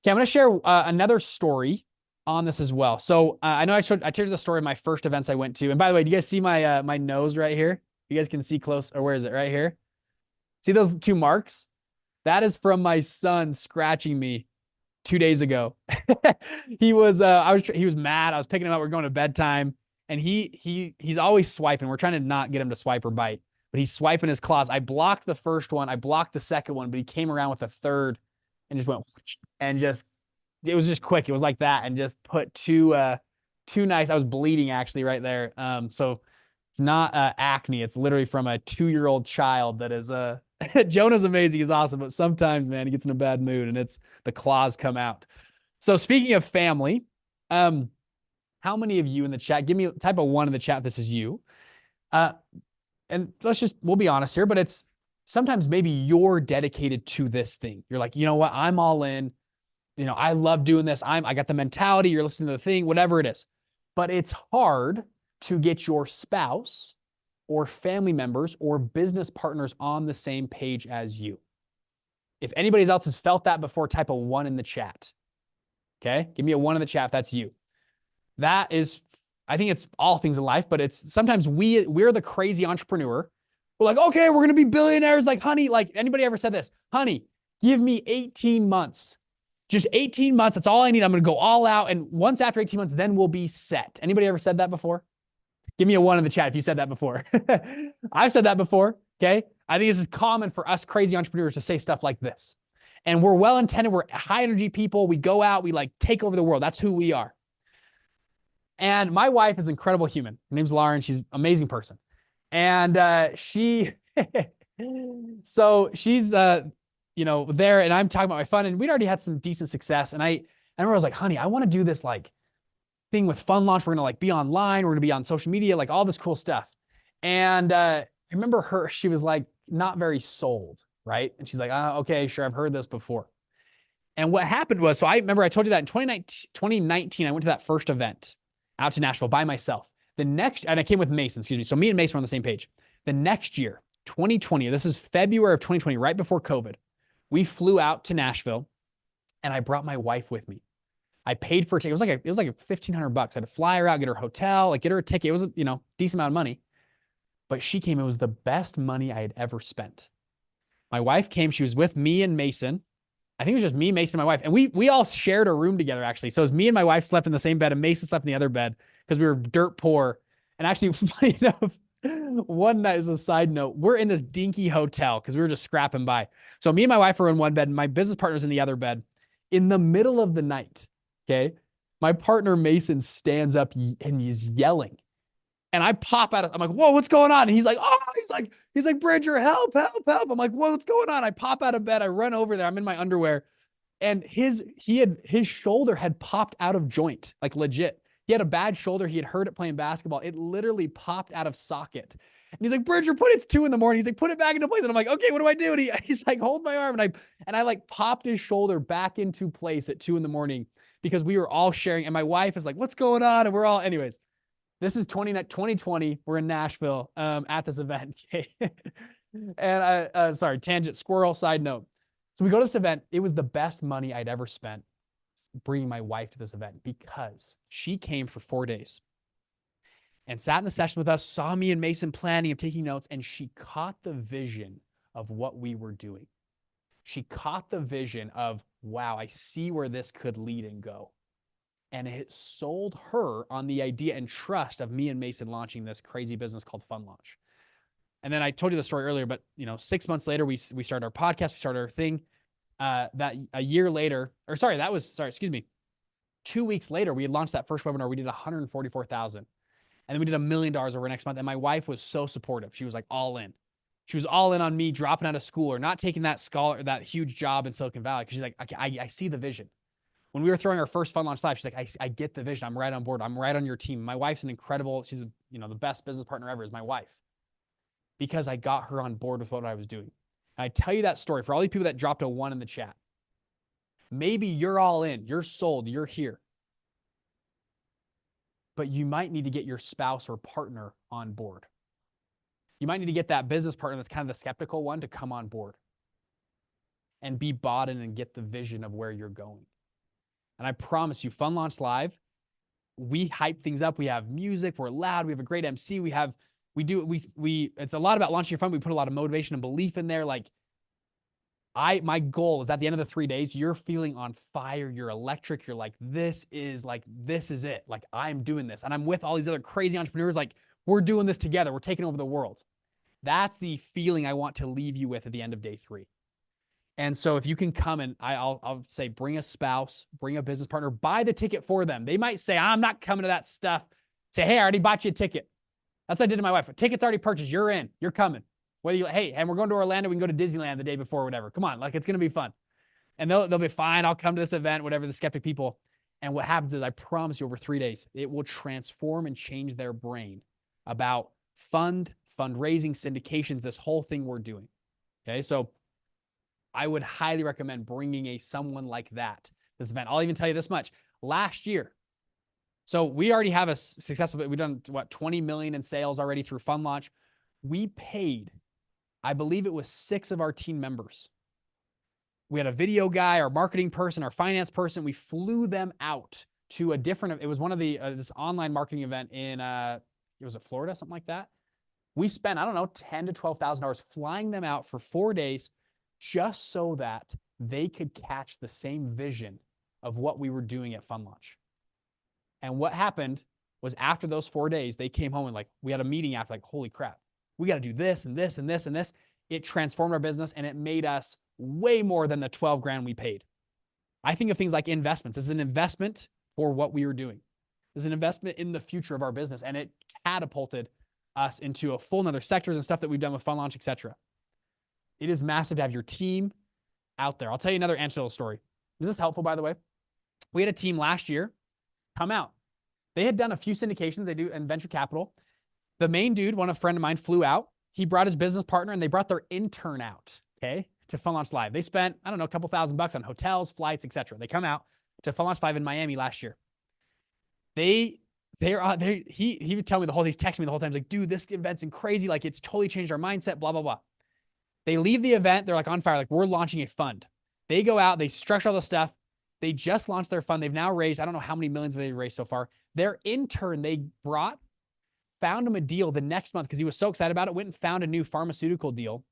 Okay. I'm going to share another story on this as well. So I know I told you the story of my first events I went to. And by the way, do you guys see my, my nose right here? You guys can see close, or where is it? Right here. See those 2 marks? That is from my son scratching me 2 days ago. He was mad. I was picking him up. We're going to bedtime and he's always swiping. We're trying to not get him to swipe or bite, but he's swiping his claws. I blocked the first one. I blocked the second one, but he came around with the third and just went and it was just quick. It was like that. And just put two nice, I was bleeding actually right there. So it's not acne. It's literally from a 2-year-old child that is Jonah's amazing. He's awesome. But sometimes, man, he gets in a bad mood and the claws come out. So speaking of family, how many of you in the chat, give me type of 1 in the chat. This is you. And we'll be honest here, but it's sometimes maybe you're dedicated to this thing. You're like, you know what? I'm all in. I love doing this. I got the mentality. You're listening to the thing, whatever it is. But it's hard to get your spouse or family members or business partners on the same page as you. If anybody else has felt that before, type a 1 in the chat. Okay? Give me a 1 in the chat if that's you. That is, I think it's all things in life, but it's sometimes we're the crazy entrepreneur. We're like, okay, we're going to be billionaires. Like, honey, like anybody ever said this? Honey, give me 18 months. Just 18 months. That's all I need. I'm going to go all out. And once after 18 months, then we'll be set. Anybody ever said that before? Give me a 1 in the chat if you said that before. I've said that before. Okay. I think this is common for us crazy entrepreneurs to say stuff like this. And we're well-intended. We're high energy people. We go out, we like take over the world. That's who we are. And my wife is an incredible human. Her name's Lauren. She's an amazing person. And so she's, there, and I'm talking about my fun, and we'd already had some decent success. And I remember I was like, honey, I want to do this like thing with Fun Launch. We're going to like be online. We're going to be on social media, like all this cool stuff. And I remember she was like, not very sold, right? And she's like, okay, sure. I've heard this before. And what happened was, so I remember I told you that in 2019, I went to that first event out to Nashville by myself. And I came with Mason, excuse me. So me and Mason were on the same page. The next year, 2020, this is February of 2020, right before COVID, we flew out to Nashville and I brought my wife with me. I paid for a ticket. It was like $1,500. I had to fly her out, get her a hotel, like get her a ticket. It was a, decent amount of money, but she came. It was the best money I had ever spent. My wife came. She was with me and Mason. I think it was just me, Mason, and my wife. And we all shared a room together, actually. So it was me and my wife slept in the same bed and Mason slept in the other bed because we were dirt poor. And actually, funny enough, one night, as a side note, we're in this dinky hotel because we were just scrapping by. So me and my wife were in one bed and my business partner's in the other bed. In the middle of the night, okay, my partner Mason stands up and he's yelling. And I pop out. I'm like, whoa, what's going on? And he's like, he's like, Bridger, help, help, help. I'm like, whoa, what's going on? I pop out of bed. I run over there. I'm in my underwear. And his shoulder had popped out of joint, like legit. He had a bad shoulder. He had hurt it playing basketball. It literally popped out of socket. And he's like, Bridger, it's 2 a.m. He's like, put it back into place. And I'm like, okay, what do I do? And he's like, hold my arm. And I like popped his shoulder back into place at 2 a.m. because we were all sharing. And my wife is like, what's going on? And we're all, anyways. This is 2020. We're in Nashville at this event. And sorry, tangent, squirrel, side note. So we go to this event. It was the best money I'd ever spent bringing my wife to this event because she came for 4 days and sat in the session with us, saw me and Mason planning and taking notes, and she caught the vision of what we were doing. She caught the vision of, wow, I see where this could lead and go. And it sold her on the idea and trust of me and Mason launching this crazy business called Fun Launch. And then I told you the story earlier, but 6 months later, we started our podcast, we started our thing. That a year later, 2 weeks later, we had launched that first webinar. We did 144,000. And then we did $1 million over next month. And my wife was so supportive. She was like all in. She was all in on me dropping out of school or not taking that huge job in Silicon Valley. Cause she's like, okay, I see the vision. When we were throwing our first Fun Launch Live, she's like, I get the vision. I'm right on board. I'm right on your team. My wife's she's the best business partner ever is my wife because I got her on board with what I was doing. And I tell you that story for all these people that dropped a 1 in the chat. Maybe you're all in, you're sold, you're here. But you might need to get your spouse or partner on board. You might need to get that business partner that's kind of the skeptical one to come on board and be bought in and get the vision of where you're going. And I promise you, Fun Launch Live, we hype things up. We have music. We're loud. We have a great MC. It's a lot about launching your fun. We put a lot of motivation and belief in there. Like my goal is at the end of the 3 days, you're feeling on fire. You're electric. You're like, this is it. Like I'm doing this. And I'm with all these other crazy entrepreneurs. Like we're doing this together. We're taking over the world. That's the feeling I want to leave you with at the end of day 3. And so if you can come and I'll say, bring a spouse, bring a business partner, buy the ticket for them. They might say, I'm not coming to that stuff. Say, hey, I already bought you a ticket. That's what I did to my wife. A ticket's already purchased. You're in. You're coming. Whether you, hey, and we're going to Orlando, we can go to Disneyland the day before, or whatever. Come on, like it's gonna be fun. And they'll be fine. I'll come to this event, whatever, the skeptic people. And what happens is, I promise you, over 3 days, it will transform and change their brain about fundraising, syndications, this whole thing we're doing. Okay, so I would highly recommend bringing someone like that this event. I'll even tell you this much. Last year, so we already have a successful, we've done what, 20 million in sales already through Fund Launch. We paid, I believe it was 6 of our team members. We had a video guy, our marketing person, our finance person. We flew them out to a different, it was one of the, this online marketing event in, it was at Florida, something like that. We spent, I don't know, $10,000 to $12,000 flying them out for 4 days just so that they could catch the same vision of what we were doing at Fund Launch. And what happened was, after those 4 days, they came home and like, we had a meeting after, like, holy crap, we got to do this and this and this and this. It transformed our business, and it made us way more than the 12 grand we paid. I think of things like investments. This is an investment for what we were doing. This is an investment in the future of our business, and it catapulted us into a full another sectors and stuff that we've done with Fund Launch, etc. It is massive to have your team out there. I'll tell you another anecdotal story. Is this helpful, by the way? We had a team last year come out. They had done a few syndications they do in venture capital. The main dude, one of a friend of mine, flew out. He brought his business partner, and they brought their intern out, okay, to Fund Launch Live. They spent, I don't know, a couple $1,000 on hotels, flights, etc. They come out to Fund Launch Live in Miami last year. He would tell me the whole, he's texting me the whole time. He's like, dude, this event's crazy. Like, it's totally changed our mindset, blah, blah, blah. They leave the event. They're like on fire. Like, we're launching a fund. They go out, they structure all the stuff. They just launched their fund. They've now raised, I don't know how many millions they've raised so far. Their intern they brought, found him a deal the next month because he was so excited about it, went and found a new pharmaceutical deal.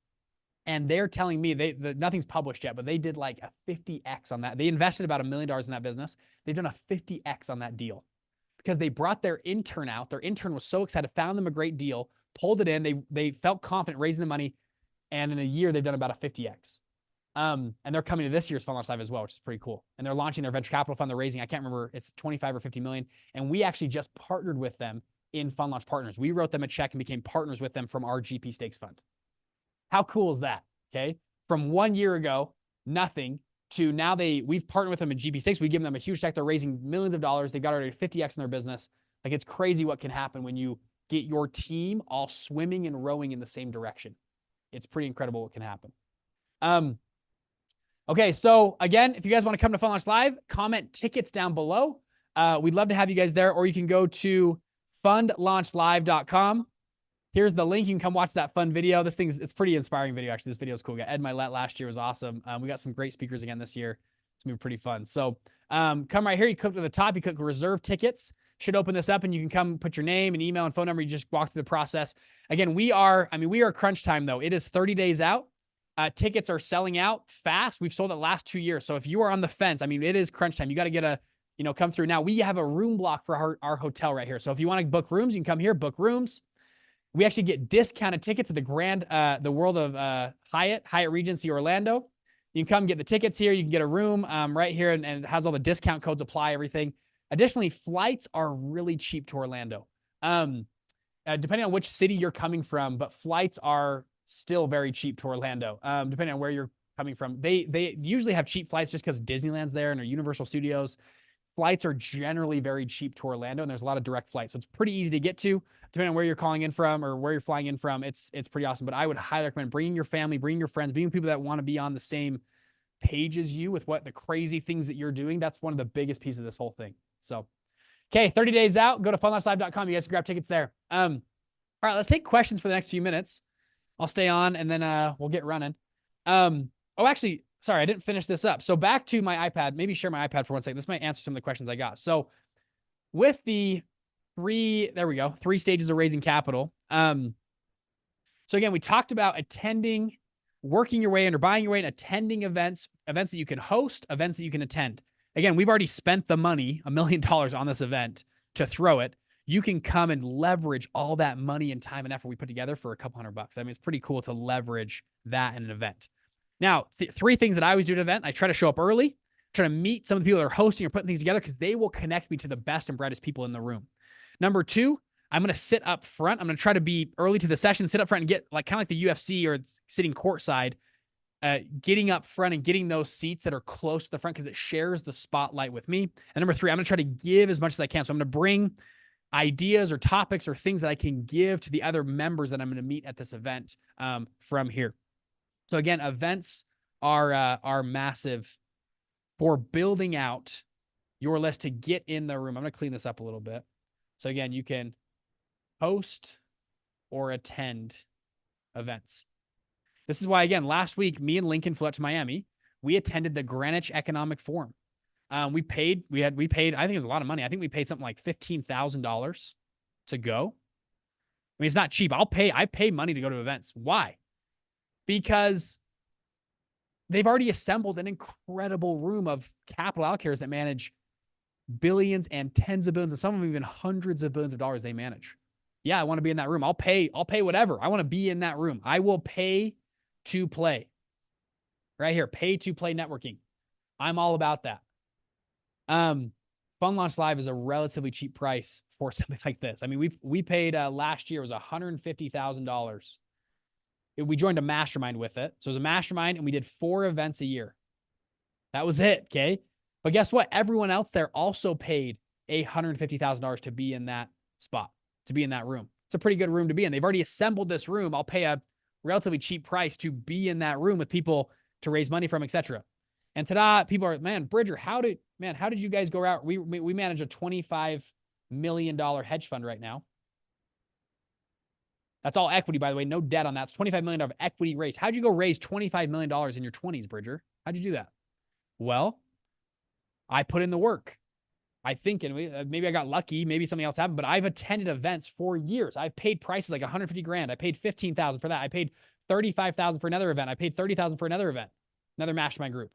And they're telling me nothing's published yet, but they did like a 50x on that. They invested about $1 million in that business. They've done a 50x on that deal because they brought their intern out. Their intern was so excited, found them a great deal, pulled it in. They felt confident raising the money. And in a year, they've done about a 50x. And they're coming to this year's Fund Launch Live as well, which is pretty cool. And they're launching their venture capital fund. They're raising, I can't remember, it's 25 or 50 million. And we actually just partnered with them in Fund Launch Partners. We wrote them a check and became partners with them from our GP Stakes fund. How cool is that? Okay. From 1 year ago, nothing, to now we've partnered with them in GP Stakes. We give them a huge check. They're raising millions of dollars. They got already 50x in their business. Like, it's crazy what can happen when you get your team all swimming and rowing in the same direction. It's pretty incredible what can happen. Okay, so again, if you guys want to come to Fund Launch Live, comment tickets down below. We'd love to have you guys there, or you can go to fundlaunchlive.com. Here's the link. You can come watch that fun video. It's pretty inspiring video, actually. This video is cool. We got Ed Milet last year, was awesome. We got some great speakers again this year. It's gonna be pretty fun. So come right here. You click to the top, you click reserve tickets. Should open this up and you can come put your name and email and phone number. You just walk through the process. Again, we are crunch time though. It is 30 days out. Tickets are selling out fast. We've sold it last 2 years. So if you are on the fence, it is crunch time. You got to get come through. Now we have a room block for our hotel right here. So if you want to book rooms, you can come here, book rooms. We actually get discounted tickets at the World of Hyatt Regency Orlando. You can come get the tickets here. You can get a room right here, and it has all the discount codes apply, everything. Additionally, flights are really cheap to Orlando. Depending on which city you're coming from, but flights are still very cheap to Orlando, depending on where you're coming from. They usually have cheap flights just because Disneyland's there and their Universal Studios. Flights are generally very cheap to Orlando, and there's a lot of direct flights. So it's pretty easy to get to, depending on where you're calling in from or where you're flying in from. It's pretty awesome. But I would highly recommend bringing your family, bringing your friends, bringing people that want to be on the same page as you with what the crazy things that you're doing. That's one of the biggest pieces of this whole thing. So, okay, 30 days out. Go to fundlaunchlive.com. You guys can grab tickets there. All right, let's take questions for the next few minutes. I'll stay on, and then we'll get running. Actually, sorry, I didn't finish this up. So back to my iPad. Maybe share my iPad for 1 second. This might answer some of the questions I got. So with the three stages of raising capital. So again, we talked about attending, working your way in, or buying your way in, attending events that you can host, events that you can attend. Again, we've already spent the money, $1 million on this event to throw it. You can come and leverage all that money and time and effort we put together for a couple $100. It's pretty cool to leverage that in an event. Now, 3 things that I always do at an event. I try to show up early, try to meet some of the people that are hosting or putting things together because they will connect me to the best and brightest people in the room. Number 2, I'm going to sit up front. I'm going to try to be early to the session, sit up front and get like kind of like the UFC or sitting courtside, getting up front and getting those seats that are close to the front because it shares the spotlight with me. And number 3, I'm going to try to give as much as I can. So I'm going to bring ideas or topics or things that I can give to the other members that I'm going to meet at this event from here. So again, events are massive for building out your list to get in the room. I'm going to clean this up a little bit. So again, you can host or attend events. This is why, again, last week, me and Lincoln flew out to Miami. We attended the Greenwich Economic Forum. We paid, I think it was a lot of money. I think we paid something like $15,000 to go. I mean, it's not cheap. I pay money to go to events. Why? Because they've already assembled an incredible room of capital allocators that manage billions and tens of billions, and some of them even hundreds of billions of dollars they manage. Yeah, I want to be in that room. I'll pay whatever. I want to be in that room. I will pay to play. Right here, pay to play networking. I'm all about that. Fund Launch Live is a relatively cheap price for something like this. I mean, we paid last year was $150,000. We joined a mastermind with it. So it was a mastermind and we did 4 events a year. That was it. Okay. But guess what? Everyone else there also paid $150,000 to be in that spot, to be in that room. It's a pretty good room to be in. They've already assembled this room. I'll pay a relatively cheap price to be in that room with people to raise money from, etc. And ta-da, people are, man, Bridger, how did you guys go out? We manage a $25 million hedge fund right now. That's all equity, by the way, no debt on that. It's $25 million of equity raised. How'd you go raise $25 million in your 20s, Bridger? How'd you do that? Well, I put in the work. I think, and maybe I got lucky, maybe something else happened, but I've attended events for years. I've paid prices like 150 grand. I paid 15,000 for that. I paid 35,000 for another event. I paid 30,000 for another event, another mastermind group.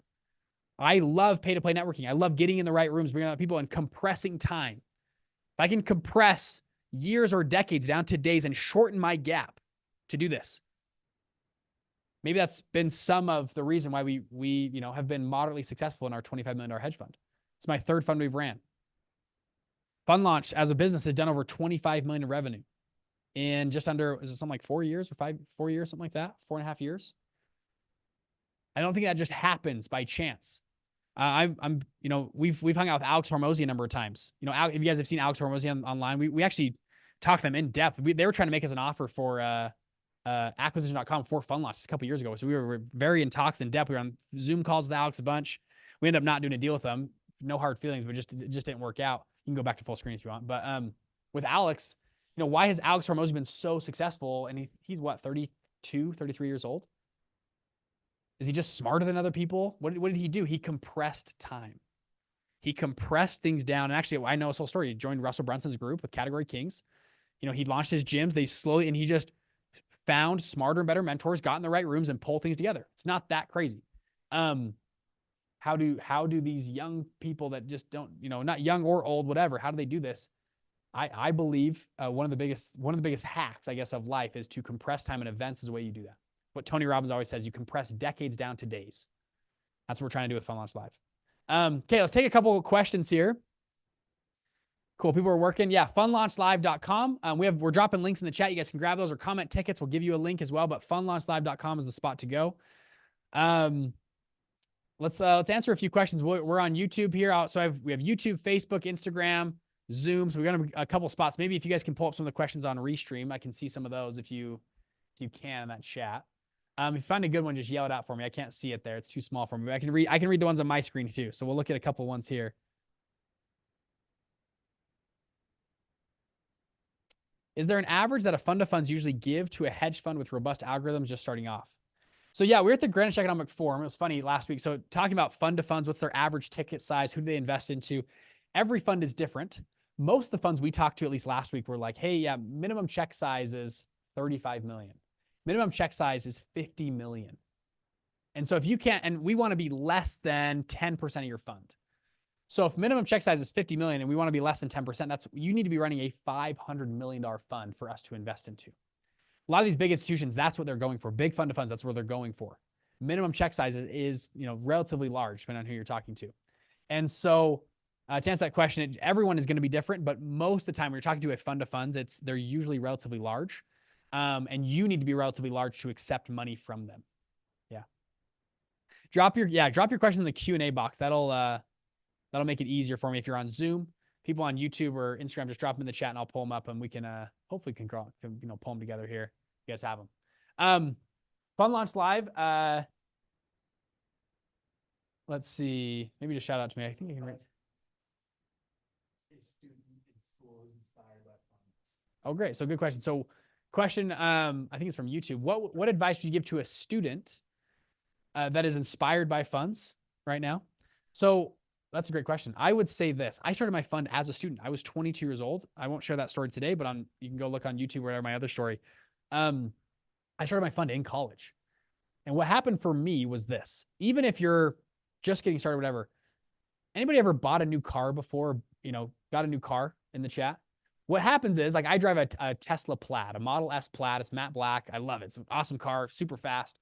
I love pay to play networking. I love getting in the right rooms, bringing out people and compressing time. If I can compress years or decades down to days and shorten my gap to do this, maybe that's been some of the reason why we have been moderately successful in our $25 million hedge fund. It's my 3rd fund we've ran. Fund Launch as a business has done over 25 million in revenue in just under, is it something like 4 years or 4 years, something like that, 4.5 years. I don't think that just happens by chance. We've hung out with Alex Hormozy a number of times. If you guys have seen Alex Hormozy online, we actually talked to them in depth. They were trying to make us an offer for acquisition.com for Fund Launch a couple years ago. So we were very in talks in depth. We were on Zoom calls with Alex a bunch. We ended up not doing a deal with them. No hard feelings, but it just didn't work out. You can go back to full screen if you want. But with Alex, why has Alex Hormozy been so successful? And he's what, 32, 33 years old? Is he just smarter than other people? What did he do? He compressed time. He compressed things down. And actually, I know his whole story. He joined Russell Brunson's group with Category Kings. He launched his gyms. And he just found smarter and better mentors, got in the right rooms and pulled things together. It's not that crazy. How do these young people that just don't, not young or old, whatever, how do they do this? I believe one of the biggest hacks, I guess, of life is to compress time, and events is the way you do that. What Tony Robbins always says, you compress decades down to days. That's what we're trying to do with Fund Launch Live. Okay, let's take a couple of questions here. Cool, people are working. Yeah, fundlaunchlive.com. We're dropping links in the chat. You guys can grab those or comment tickets. We'll give you a link as well, but fundlaunchlive.com is the spot to go. Let's answer a few questions. We're on YouTube here. So we have YouTube, Facebook, Instagram, Zoom. So we're going to a couple spots. Maybe if you guys can pull up some of the questions on Restream, I can see some of those if you can in that chat. If you find a good one, just yell it out for me. I can't see it there. It's too small for me. But I can read the ones on my screen too. So we'll look at a couple ones here. Is there an average that a fund of funds usually give to a hedge fund with robust algorithms just starting off? So yeah, we were at the Greenwich Economic Forum. It was funny last week. So talking about fund of funds, what's their average ticket size? Who do they invest into? Every fund is different. Most of the funds we talked to, at least last week, were like, hey, yeah, minimum check size is 35 million. Minimum check size is 50 million. And so if you can't, and we want to be less than 10% of your fund. So if minimum check size is 50 million and we want to be less than 10%, you need to be running a $500 million fund for us to invest into. A lot of these big institutions, that's what they're going for. Big fund of funds, that's what they're going for. Minimum check size is relatively large, depending on who you're talking to. And so To answer that question, everyone is going to be different, but most of the time when you're talking to a fund of funds, they're usually relatively large, and you need to be relatively large to accept money from them. Yeah. Drop your question in the Q&A box. That'll make it easier for me. If you're on Zoom, people on YouTube or Instagram, just drop them in the chat and I'll pull them up and we can hopefully can pull them together here. You guys have them. Fund Launch Live. Let's see. Maybe just shout out to me. I think I can write. Oh, great. So good question. So question, I think it's from YouTube. What advice would you give to a student that is inspired by funds right now? So that's a great question. I would say this. I started my fund as a student. I was 22 years old. I won't share that story today, but you can go look on YouTube or whatever, my other story. I started my fund in college. And what happened for me was this. Even if you're just getting started, whatever, anybody ever bought a new car before, got a new car in the chat? What happens is, like, I drive a Tesla Plaid, a Model S Plaid. It's matte black. I love it. It's an awesome car, super fast.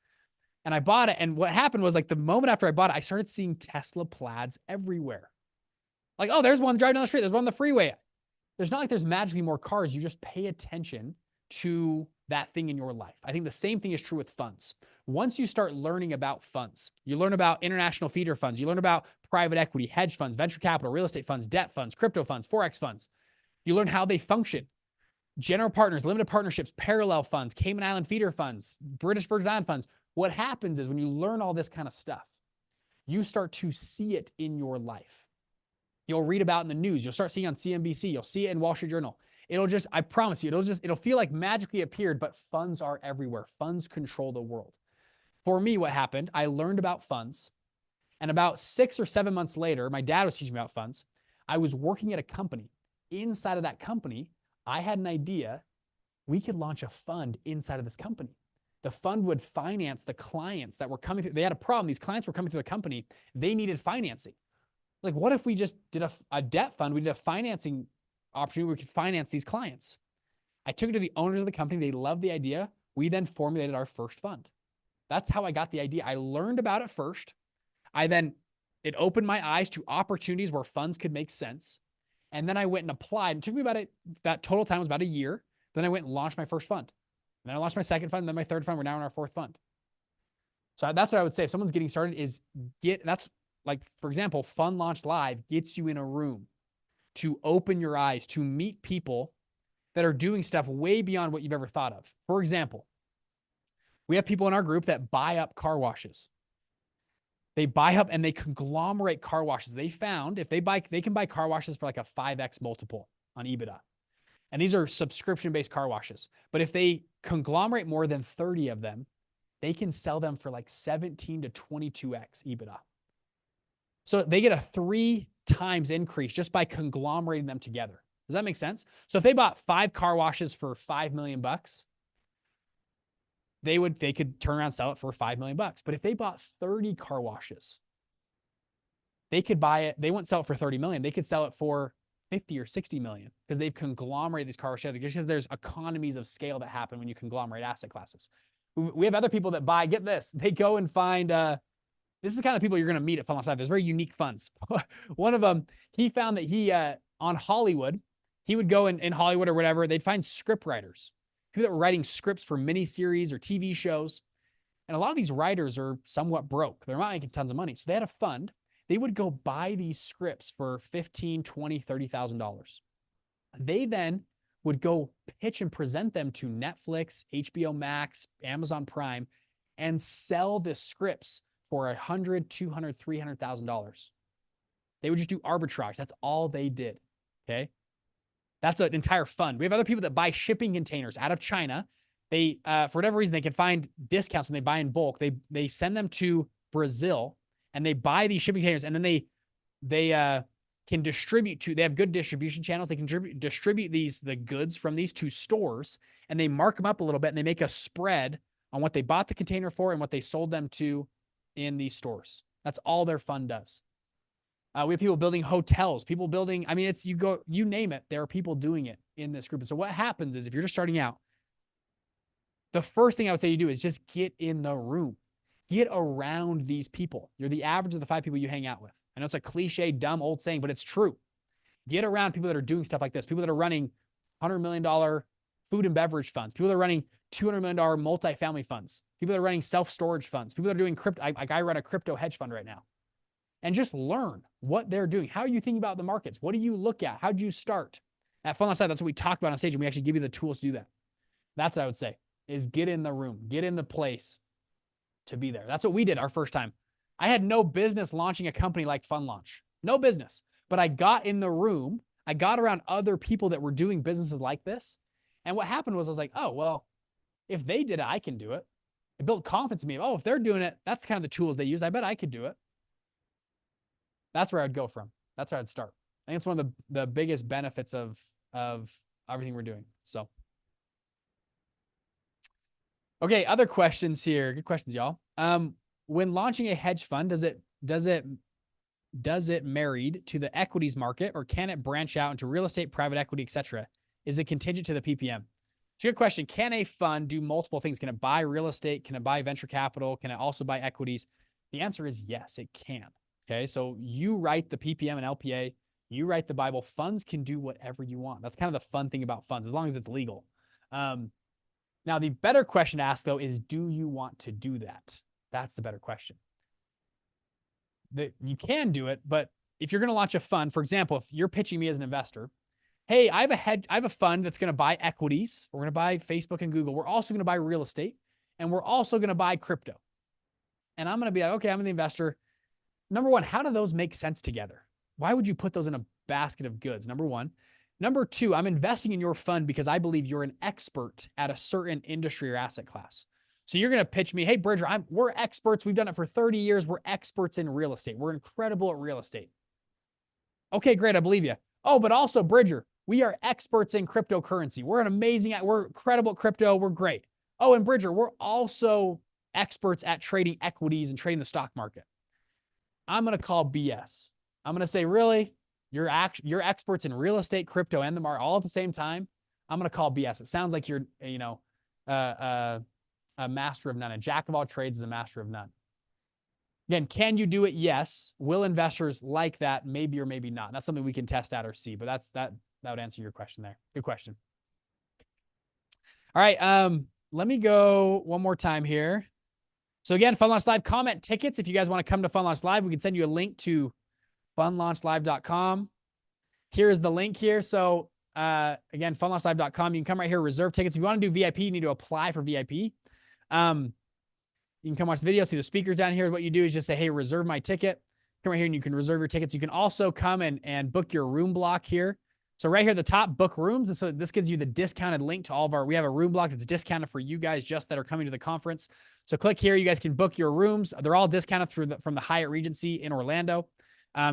And I bought it. And what happened was, like, the moment after I bought it, I started seeing Tesla Plaids everywhere. Like, oh, there's one driving down the street. There's one on the freeway. There's not like there's magically more cars. You just pay attention to that thing in your life. I think the same thing is true with funds. Once you start learning about funds, you learn about international feeder funds, you learn about private equity, hedge funds, venture capital, real estate funds, debt funds, crypto funds, Forex funds. You learn how they function. General partners, limited partnerships, parallel funds, Cayman Island feeder funds, British Virgin Island funds. What happens is when you learn all this kind of stuff, you start to see it in your life. You'll read about it in the news. You'll start seeing it on CNBC. You'll see it in Wall Street Journal. I promise you, it'll feel like magically appeared, but funds are everywhere. Funds control the world. For me, what happened, I learned about funds, and about 6 or 7 months later, my dad was teaching me about funds. I was working at a company. Inside of that company, I had an idea. We could launch a fund inside of this company. The fund would finance the clients that were coming through. They had a problem. These clients were coming through the company. They needed financing. Like, what if we just did a debt fund? We did a financing opportunity where we could finance these clients. I took it to the owners of the company. They loved the idea. We then formulated our first fund. That's how I got the idea. I learned about it first. It opened my eyes to opportunities where funds could make sense. And then I went and applied. It took me that total time was about a year. Then I went and launched my first fund. And then I launched my second fund, then my third fund. We're now in our fourth fund. So that's what I would say. If someone's getting started that's like, for example, Fund Launch Live gets you in a room to open your eyes, to meet people that are doing stuff way beyond what you've ever thought of. For example, we have people in our group that buy up car washes. They buy up and they conglomerate car washes. They found they can buy car washes for like a 5x multiple on EBITDA. And these are subscription-based car washes. But if they conglomerate more than 30 of them, they can sell them for like 17 to 22x EBITDA. So they get a 3 times increase just by conglomerating them together. Does that make sense? So if they bought 5 car washes for $5 million, they could turn around and sell it for $5 million. But if they bought 30 car washes, they could buy it. They wouldn't sell it for 30 million. They could sell it for 50 or 60 million because they've conglomerated these car washes because there's economies of scale that happen when you conglomerate asset classes. We have other people that buy, get this, they go and find, this is the kind of people you're going to meet at Fund Launch Live. There's very unique funds. One of them, he found that on Hollywood, he would go in Hollywood or whatever, they'd find script writers, people that were writing scripts for miniseries or TV shows. And a lot of these writers are somewhat broke. They're not making tons of money. So they had a fund. They would go buy these scripts for $15,000, $20,000, $30,000. They then would go pitch and present them to Netflix, HBO Max, Amazon Prime, and sell the scripts for $100,000, $200,000, $300,000. They would just do arbitrage. That's all they did. Okay. That's an entire fund. We have other people that buy shipping containers out of China. They, for whatever reason, they can find discounts when they buy in bulk. They send them to Brazil and they buy these shipping containers, and then they can distribute they have good distribution channels. They can distribute the goods from these to stores, and they mark them up a little bit, and they make a spread on what they bought the container for and what they sold them to in these stores. That's all their fund does. We have people building hotels, people building, I mean, you name it, there are people doing it in this group. And so what happens is, if you're just starting out, the first thing I would say you do is just get in the room. Get around these people. You're the average of the 5 people you hang out with. I know it's a cliche, dumb old saying, but it's true. Get around people that are doing stuff like this, people that are running $100 million food and beverage funds, people that are running $200 million multifamily funds, people that are running self-storage funds, people that are doing crypto. I run a crypto hedge fund right now. And just learn what they're doing. How are you thinking about the markets? What do you look at? How did you start? At Fun Launch Live, that's what we talked about on stage, and we actually give you the tools to do that. That's what I would say, is get in the room, get in the place to be there. That's what we did our first time. I had no business launching a company like Fun Launch. No business. But I got in the room. I got around other people that were doing businesses like this. And what happened was I was like, oh, well, if they did it, I can do it. It built confidence in me. Oh, if they're doing it, that's kind of the tools they use. I bet I could do it. That's where I'd go from. That's where I'd start. I think it's one of the biggest benefits of everything we're doing. So, okay, other questions here. Good questions, y'all. When launching a hedge fund, does it married to the equities market, or can it branch out into real estate, private equity, etc.? Is it contingent to the PPM? It's a good question. Can a fund do multiple things? Can it buy real estate? Can it buy venture capital? Can it also buy equities? The answer is yes, it can. Okay, so you write the PPM and LPA, you write the Bible. Funds can do whatever you want. That's kind of the fun thing about funds, as long as it's legal. Now, the better question to ask, though, is do you want to do that? That's the better question. You can do it, but if you're going to launch a fund, for example, if you're pitching me as an investor, hey, I have a fund that's going to buy equities. We're going to buy Facebook and Google. We're also going to buy real estate, and we're also going to buy crypto. And I'm going to be like, okay, I'm the investor. Number one, how do those make sense together? Why would you put those in a basket of goods? Number one. Number two, I'm investing in your fund because I believe you're an expert at a certain industry or asset class. So you're going to pitch me, hey, Bridger, we're experts. We've done it for 30 years. We're experts in real estate. We're incredible at real estate. Okay, great. I believe you. Oh, but also, Bridger, we are experts in cryptocurrency. We're incredible at crypto. We're great. Oh, and Bridger, we're also experts at trading equities and trading the stock market. I'm going to call BS. I'm going to say, really? You're experts in real estate, crypto, and the market all at the same time? I'm going to call BS. It sounds like you're, a master of none. A jack of all trades is a master of none. Again, can you do it? Yes. Will investors like that? Maybe or maybe not. That's something we can test out or see, but that would answer your question there. Good question. All right. Let me go one more time here. So again, Fun Launch Live comment tickets. If you guys want to come to Fun Launch Live, we can send you a link to funlaunchlive.com. Here is the link here. So again, funlaunchlive.com. You can come right here, reserve tickets. If you want to do VIP, you need to apply for VIP. You can come watch the video, see the speakers down here. What you do is just say, hey, reserve my ticket. Come right here and you can reserve your tickets. You can also come and book your room block here. So right here at the top, book rooms. And so this gives you the discounted link to all of we have a room block that's discounted for you guys just that are coming to the conference. So click here. You guys can book your rooms. They're all discounted from the Hyatt Regency in Orlando.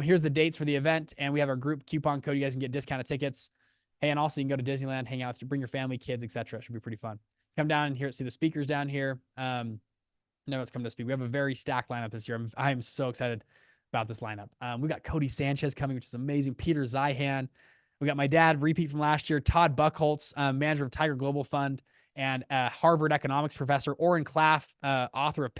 Here's the dates for the event. And we have our group coupon code. You guys can get discounted tickets. Hey, and also you can go to Disneyland, hang out, bring your family, kids, etc. It should be pretty fun. Come down here, see the speakers down here. No one's coming to speak. We have a very stacked lineup this year. I'm so excited about this lineup. We got Cody Sanchez coming, which is amazing. Peter Zeihan. We got my dad, repeat from last year, Todd Buchholz, manager of Tiger Global Fund, and Harvard economics professor, Oren Klaff, author of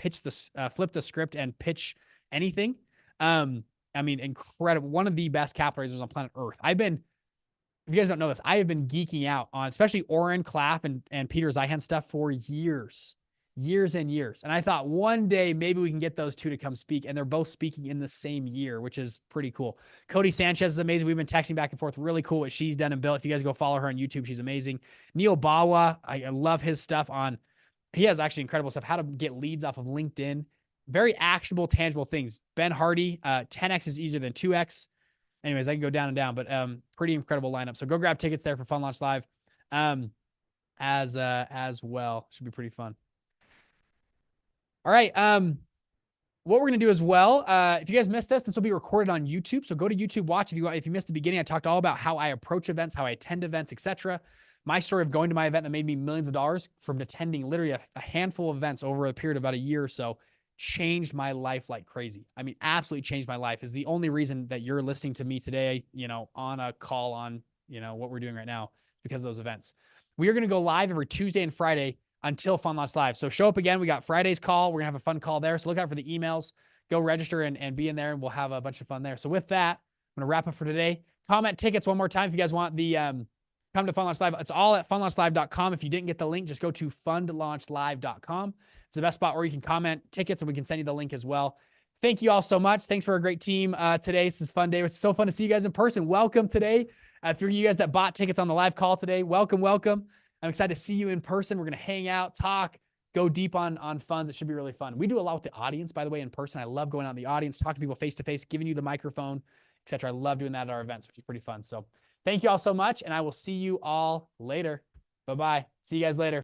Flip the Script and Pitch Anything. Incredible. One of the best capital raisers on planet Earth. If you guys don't know this, I have been geeking out on especially Oren Klaff and Peter Zeihan stuff for years and years. And I thought one day maybe we can get those two to come speak, and they're both speaking in the same year, which is pretty cool. Cody Sanchez is amazing. We've been texting back and forth. Really cool what she's done and built. If you guys go follow her on YouTube, she's amazing. Neil Bawa, I love his stuff he has actually incredible stuff. How to get leads off of LinkedIn. Very actionable, tangible things. Ben Hardy, 10X is easier than 2X. Anyways, I can go down and down, but pretty incredible lineup. So go grab tickets there for Fun Launch Live as well. Should be pretty fun. All right. What we're going to do as well, if you guys missed this will be recorded on YouTube. So go to YouTube, watch. If you missed the beginning, I talked all about how I approach events, how I attend events, etc. My story of going to my event that made me millions of dollars from attending literally a handful of events over a period of about a year or so changed my life like crazy. Absolutely changed my life. Is the only reason that you're listening to me today, on a call on, what we're doing right now because of those events. We are going to go live every Tuesday and Friday until Fun Launch Live. So show up again. We got Friday's call. We're going to have a fun call there. So look out for the emails. go register and be in there, and we'll have a bunch of fun there. So with that, I'm going to wrap up for today. Comment tickets one more time if you guys want the come to Fund Launch Live. It's all at fundlaunchlive.com. If you didn't get the link, just go to fundlaunchlive.com. It's the best spot where you can comment tickets, and we can send you the link as well. Thank you all so much. Thanks for a great team today. This is a fun day. It's so fun to see you guys in person. Welcome today. For you guys that bought tickets on the live call today, welcome. I'm excited to see you in person. We're going to hang out, talk, go deep on funds. It should be really fun. We do a lot with the audience, by the way, in person. I love going out in the audience, talking to people face-to-face, giving you the microphone, etc. I love doing that at our events, which is pretty fun. So thank you all so much, and I will see you all later. Bye-bye. See you guys later.